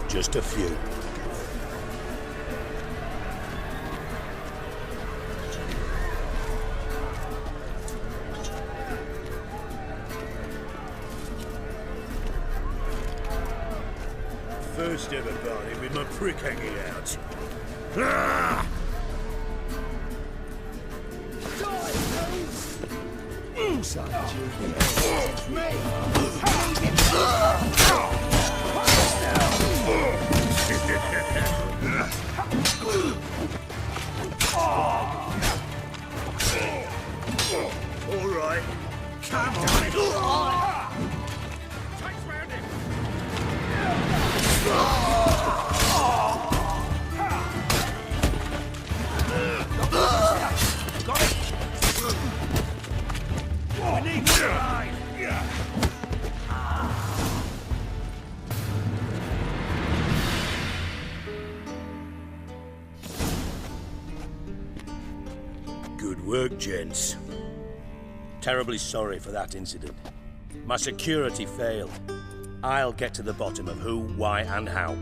Just a few. First ever party with my prick hanging out. Ah! All right, come on. Good work, gents. Terribly sorry for that incident. My security failed. I'll get to the bottom of who, why, and how.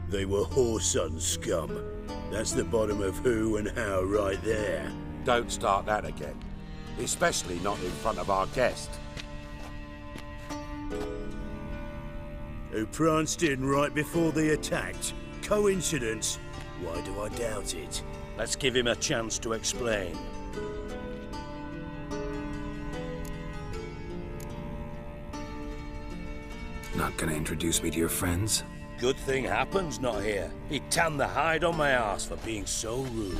They were whoreson scum. That's the bottom of who and how right there. Don't start that again. Especially not in front of our guest. Who pranced in right before they attacked. Coincidence? Why do I doubt it? Let's give him a chance to explain. Not gonna introduce me to your friends? Good thing Happen's not here. He tanned the hide on my arse for being so rude.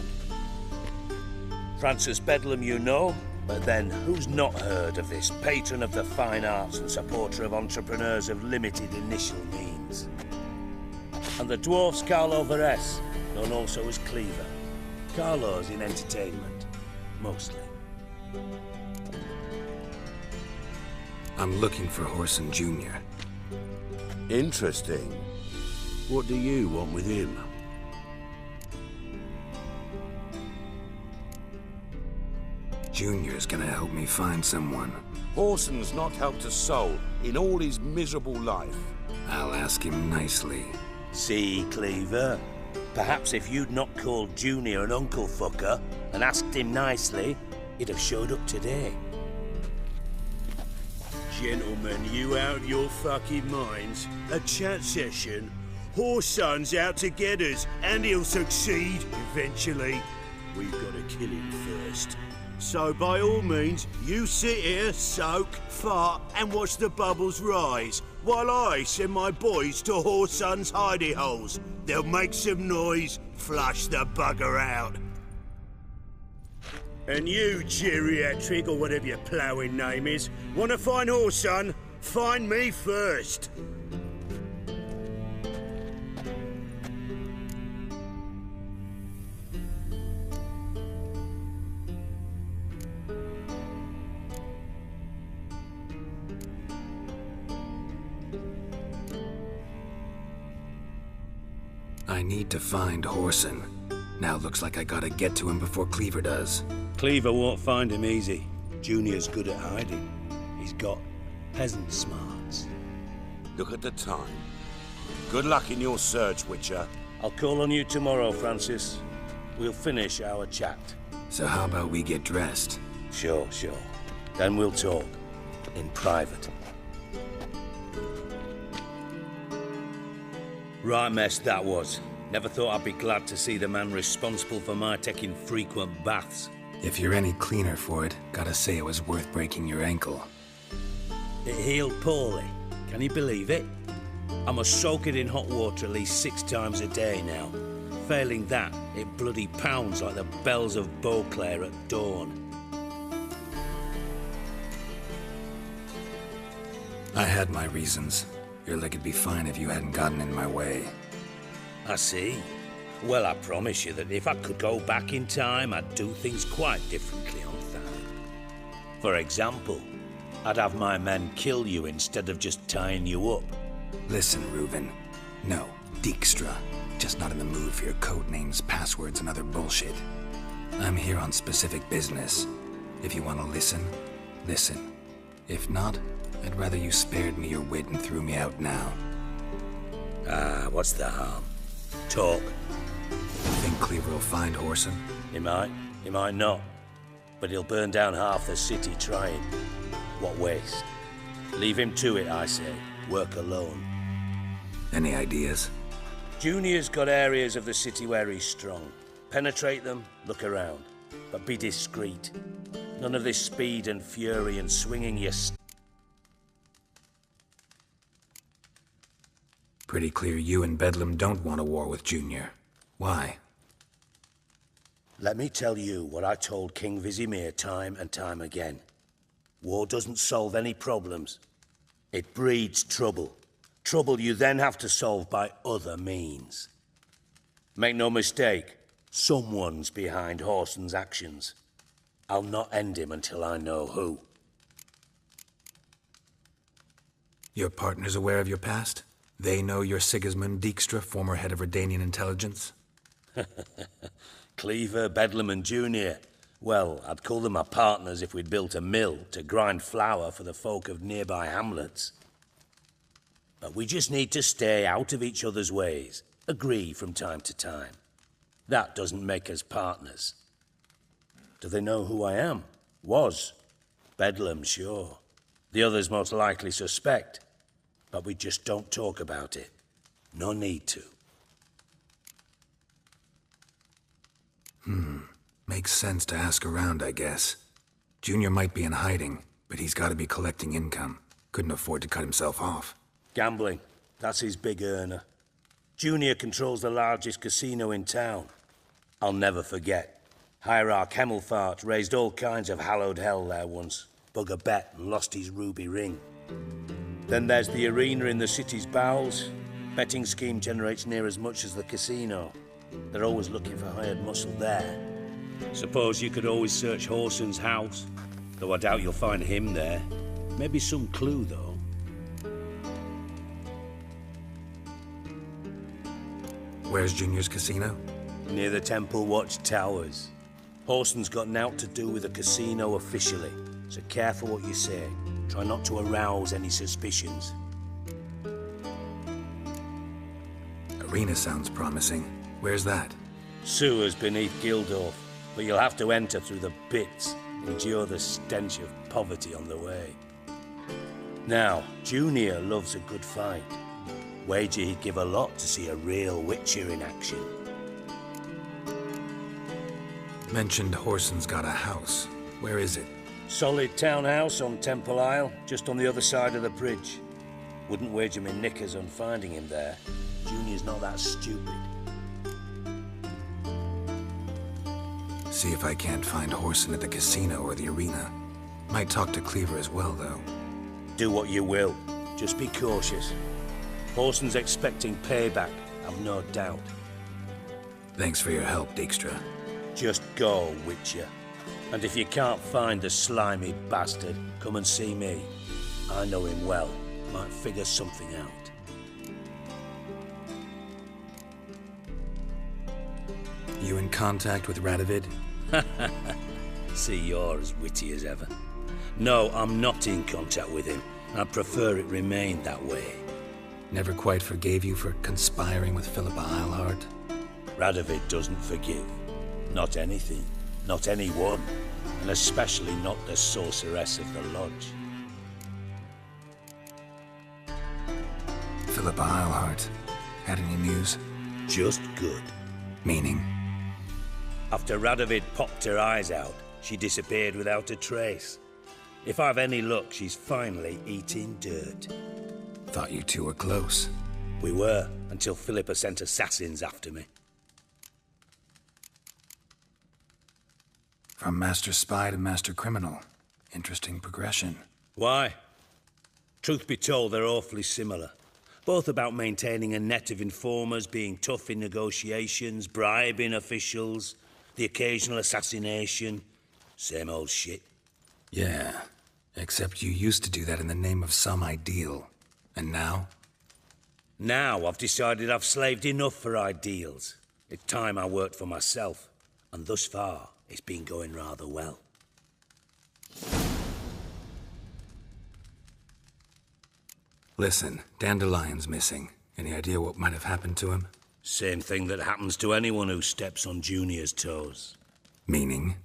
Francis Bedlam you know, but then who's not heard of this patron of the fine arts and supporter of entrepreneurs of limited initial means? And the dwarf's Carlo Varese, known also as Cleaver. Carlo's in entertainment, mostly. I'm looking for Whoreson Jr. Interesting. What do you want with him? Junior's gonna help me find someone. Whoreson's not helped a soul in all his miserable life. I'll ask him nicely. See, Cleaver? Perhaps if you'd not called Junior an uncle fucker and asked him nicely, he'd have showed up today. Gentlemen, you out of your fucking minds? A chat session? Whoreson's out to get us, and he'll succeed eventually. We've got to kill him first. So by all means, you sit here, soak, fart, and watch the bubbles rise, while I send my boys to Whoreson's hidey holes. They'll make some noise, flush the bugger out. And you, geriatric, or whatever your ploughing name is, want to find Whoreson? Find me first. I need to find Whoreson. Now looks like I gotta get to him before Cleaver does. Cleaver won't find him easy. Junior's good at hiding. He's got peasant smarts. Look at the time. Good luck in your search, Witcher. I'll call on you tomorrow, Francis. We'll finish our chat. So how about we get dressed? Sure. Then we'll talk. In private. Right mess that was. Never thought I'd be glad to see the man responsible for my taking frequent baths. If you're any cleaner for it, gotta say it was worth breaking your ankle. It healed poorly. Can you believe it? I must soak it in hot water at least 6 times a day now. Failing that, it bloody pounds like the bells of Beauclair at dawn. I had my reasons. Your leg would be fine if you hadn't gotten in my way. I see. Well, I promise you that if I could go back in time, I'd do things quite differently on Thanet. For example, I'd have my men kill you instead of just tying you up. Listen, Reuven. No, Dijkstra. Just not in the mood for your code names, passwords, and other bullshit. I'm here on specific business. If you want to listen, listen. If not, I'd rather you spared me your wit and threw me out now. Ah, what's the harm? Talk. Think Cleaver will find Whoreson? He might not. But he'll burn down half the city trying. What waste? Leave him to it, I say. Work alone. Any ideas? Junior's got areas of the city where he's strong. Penetrate them, look around. But be discreet. None of this speed and fury and swinging your... Pretty clear you and Bedlam don't want a war with Junior. Why? Let me tell you what I told King Vizimir time and time again. War doesn't solve any problems. It breeds trouble. Trouble you then have to solve by other means. Make no mistake, someone's behind Whoreson's actions. I'll not end him until I know who. Your partner's aware of your past? They know you're Sigismund Dijkstra, former head of Redanian intelligence? Cleaver, Bedlam and Junior. Well, I'd call them my partners if we'd built a mill to grind flour for the folk of nearby hamlets. But we just need to stay out of each other's ways, agree from time to time. That doesn't make us partners. Do they know who I am? Was. Bedlam, sure. The others most likely suspect. But we just don't talk about it. No need to. Makes sense to ask around, I guess. Junior might be in hiding, but he's got to be collecting income. Couldn't afford to cut himself off. Gambling. That's his big earner. Junior controls the largest casino in town. I'll never forget. Hierarch Hemmelfart raised all kinds of hallowed hell there once. Bug a bet and lost his ruby ring. Then there's the arena in the city's bowels. Betting scheme generates near as much as the casino. They're always looking for hired muscle there. Suppose you could always search Whoreson's house, though I doubt you'll find him there. Maybe some clue, though. Where's Junior's casino? Near the Temple Watch Towers. Whoreson's got naught to do with the casino officially, so careful what you say. Try not to arouse any suspicions. Arena sounds promising. Where's that? Sewers beneath Gildorf, but you'll have to enter through the pits, endure the stench of poverty on the way. Now, Junior loves a good fight. Wager he'd give a lot to see a real Witcher in action. Mentioned Whoreson's got a house. Where is it? Solid townhouse on Temple Isle, just on the other side of the bridge. Wouldn't wager me knickers on finding him there. Junior's not that stupid. See if I can't find Whoreson at the casino or the arena. Might talk to Cleaver as well, though. Do what you will. Just be cautious. Whoreson's expecting payback, I've no doubt. Thanks for your help, Dijkstra. Just go, Witcher. And if you can't find the slimy bastard, come and see me. I know him well. Might figure something out. You in contact with Radovid? See, you're as witty as ever. No, I'm not in contact with him. I'd prefer it remained that way. Never quite forgave you for conspiring with Philippa Eilhart? Radovid doesn't forgive. Not anything. Not anyone. And especially not the sorceress of the Lodge. Philippa Eilhart. Had any news? Just good. Meaning? After Radovid popped her eyes out, she disappeared without a trace. If I've any luck, she's finally eating dirt. Thought you two were close. We were, until Philippa sent assassins after me. From Master Spy to Master Criminal. Interesting progression. Why? Truth be told, they're awfully similar. Both about maintaining a net of informers, being tough in negotiations, bribing officials, the occasional assassination. Same old shit. Yeah, except you used to do that in the name of some ideal. And now? Now I've decided I've slaved enough for ideals. It's time I worked for myself. And thus far, it's been going rather well. Listen, Dandelion's missing. Any idea what might have happened to him? Same thing that happens to anyone who steps on Junior's toes. Meaning?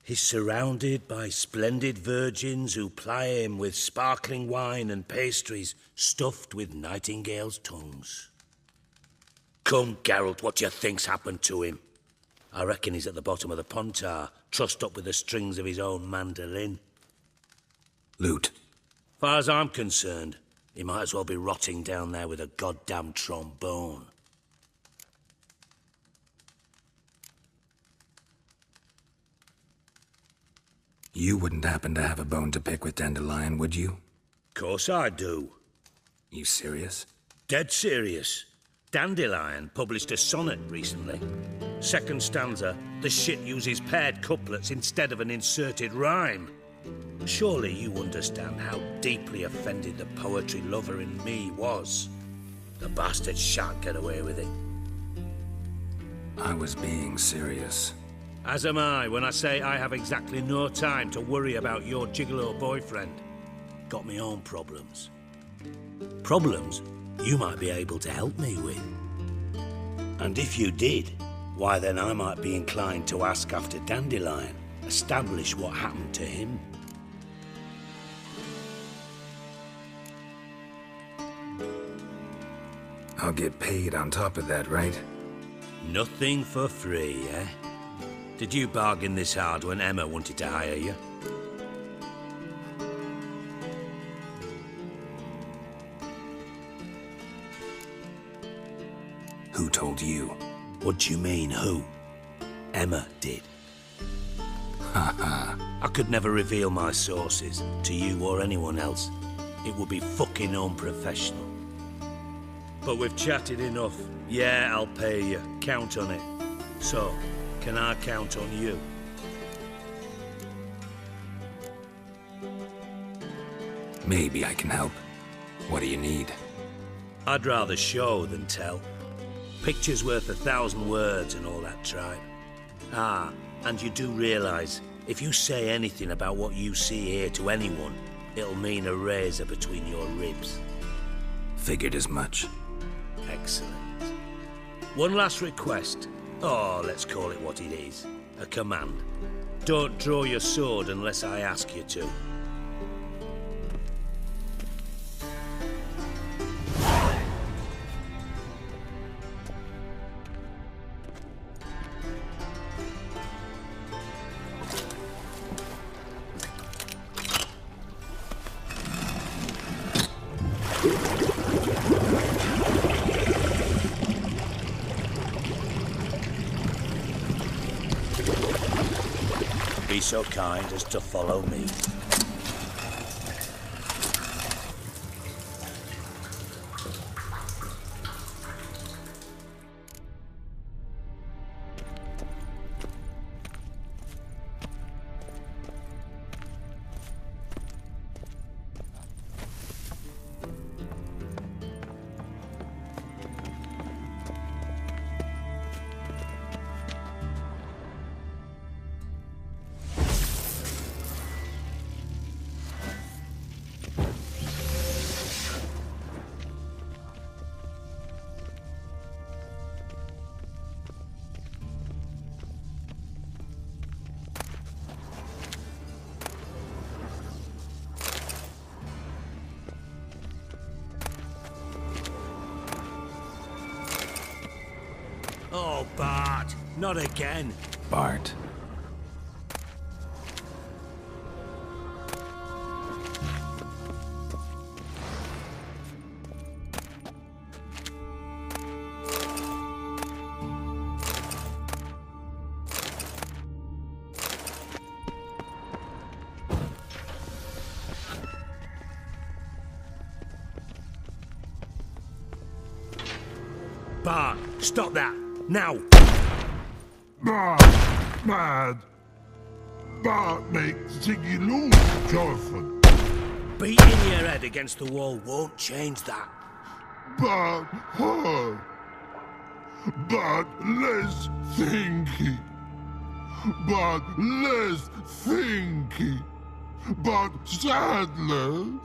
He's surrounded by splendid virgins who ply him with sparkling wine and pastries stuffed with nightingales' tongues. Come, Geralt, what do you think's happened to him? I reckon he's at the bottom of the Pontar, trussed up with the strings of his own mandolin. Loot. Far as I'm concerned, he might as well be rotting down there with a goddamn trombone. You wouldn't happen to have a bone to pick with Dandelion, would you? Course I do. You serious? Dead serious. Dandelion published a sonnet recently. Second stanza, the shit uses paired couplets instead of an inserted rhyme. Surely you understand how deeply offended the poetry lover in me was. The bastard shan't get away with it. I was being serious. As am I when I say I have exactly no time to worry about your gigolo boyfriend. Got me own problems. Problems you might be able to help me with. And if you did, why then I might be inclined to ask after Dandelion, establish what happened to him. I'll get paid on top of that, right? Nothing for free, eh? Did you bargain this hard when Emma wanted to hire you? Who told you? What do you mean, who? Emma did. Haha. I could never reveal my sources to you or anyone else. It would be fucking unprofessional. But we've chatted enough. Yeah, I'll pay you. Count on it. So, can I count on you? Maybe I can help. What do you need? I'd rather show than tell. Picture's worth 1,000 words and all that tripe. Ah, and you do realise, if you say anything about what you see here to anyone, it'll mean a razor between your ribs. Figured as much. Excellent. One last request. Oh, let's call it what it is. A command. Don't draw your sword unless I ask you to. Be so kind as to follow me. Oh, Bart, not again. Bart. Bart, stop that, now! Bart, mad. Bart makes Ziggy lose, Jonathan. Beating your head against the wall won't change that. Bart hard. Bart less thinky. Bart less thinky. Bart sadless.